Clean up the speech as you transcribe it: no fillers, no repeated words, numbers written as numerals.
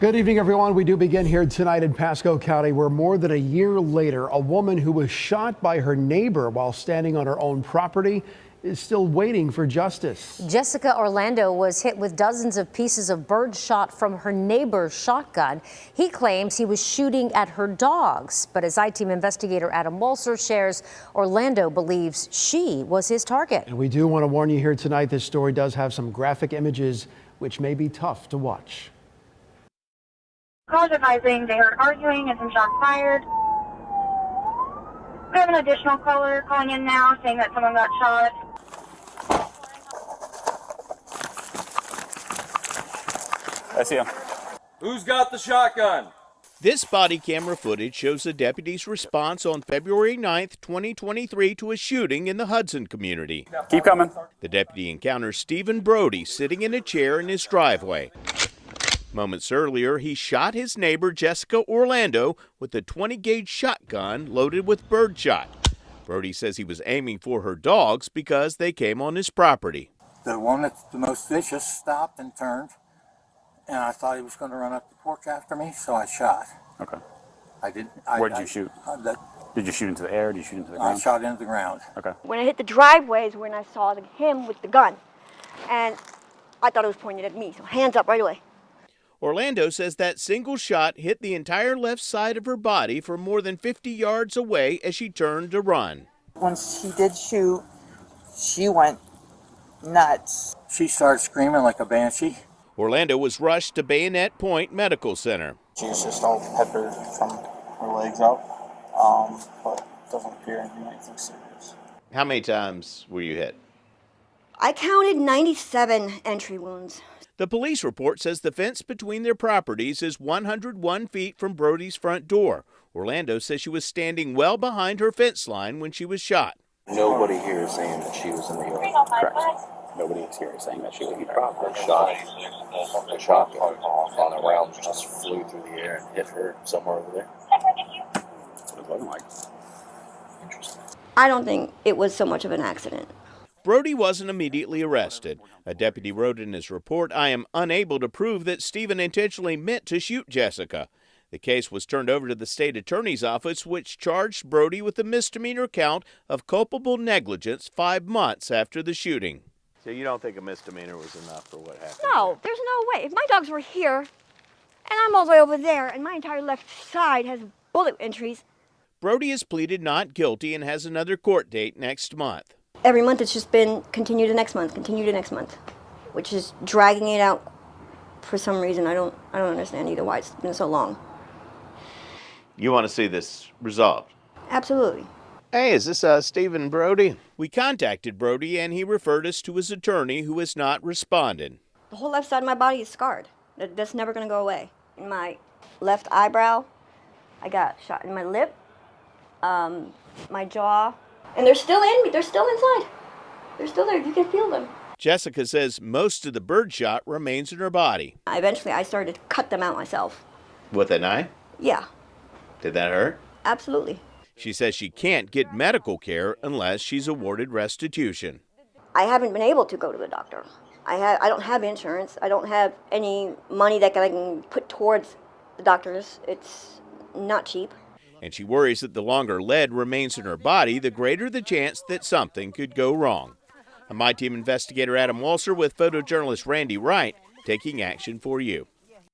Good evening, everyone. We do begin here tonight in Pasco County, where more than a year later, a woman who was shot by her neighbor while standing on her own property is still waiting for justice. Jessica Orlando was hit with dozens of pieces of birdshot from her neighbor's shotgun. He claims he was shooting at her dogs, but as I-Team investigator Adam Walser shares, Orlando believes she was his target. And we do want to warn you here tonight, this story does have some graphic images which may be tough to watch. Calls advising they heard arguing and some shots fired. We have an additional caller calling in now saying that someone got shot. I see him. Who's got the shotgun? This body camera footage shows the deputy's response on February 9th, 2023 to a shooting in the Hudson community. Keep coming. The deputy encounters Stephen Brody sitting in a chair in his driveway. Moments earlier, he shot his neighbor Jessica Orlando with a 20-gauge shotgun loaded with birdshot. Brody says he was aiming for her dogs because they came on his property. The one that's the most vicious stopped and turned, and I thought he was going to run up the porch after me, so I shot. Okay. I didn't. Where did you shoot? Did you shoot into the air? Did you shoot into the ground? I shot into the ground. Okay. When I hit the driveway is when I saw him with the gun, and I thought it was pointed at me, so hands up right away. Orlando says that single shot hit the entire left side of her body from more than 50 yards away as she turned to run. When she did shoot, she went nuts. She started screaming like a banshee. Orlando was rushed to Bayonet Point Medical Center. She was just all peppered from her legs up, but doesn't appear to be anything serious. How many times were you hit? I counted 97 entry wounds. The police report says the fence between their properties is 101 feet from Brody's front door. Orlando says she was standing well behind her fence line when she was shot. Nobody here is saying that she was in the yard. Correct. Nobody is here saying that she was in the yard. The shot on the rounds just flew through the air and hit her somewhere over there. That's what it's looking like. Interesting. I don't think it was so much of an accident. Brody wasn't immediately arrested. A deputy wrote in his report, "I am unable to prove that Stephen intentionally meant to shoot Jessica." The case was turned over to the state attorney's office, which charged Brody with a misdemeanor count of culpable negligence 5 months after the shooting. So you don't think a misdemeanor was enough for what happened? No, there's no way. If my dogs were here, and I'm all the way over there, and my entire left side has bullet entries. Brody has pleaded not guilty and has another court date next month. Every month it's just been continue to next month, which is dragging it out for some reason. I don't understand either why it's been so long. You want to see this resolved? Absolutely. Hey, is this Stephen Brody? We contacted Brody and he referred us to his attorney, who has not responded. The whole left side of my body is scarred. That's never going to go away. In my left eyebrow, I got shot in my lip, my jaw, and they're still in me. They're still inside. They're still there. You can feel them. Jessica says most of the birdshot remains in her body. Eventually, I started to cut them out myself. With a knife? Yeah. Did that hurt? Absolutely. She says she can't get medical care unless she's awarded restitution. I haven't been able to go to the doctor. I don't have insurance. I don't have any money that I can put towards the doctors. It's not cheap. And she worries that the longer lead remains in her body, the greater the chance that something could go wrong. I'm I-Team investigator Adam Walser with photojournalist Randy Wright, taking action for you.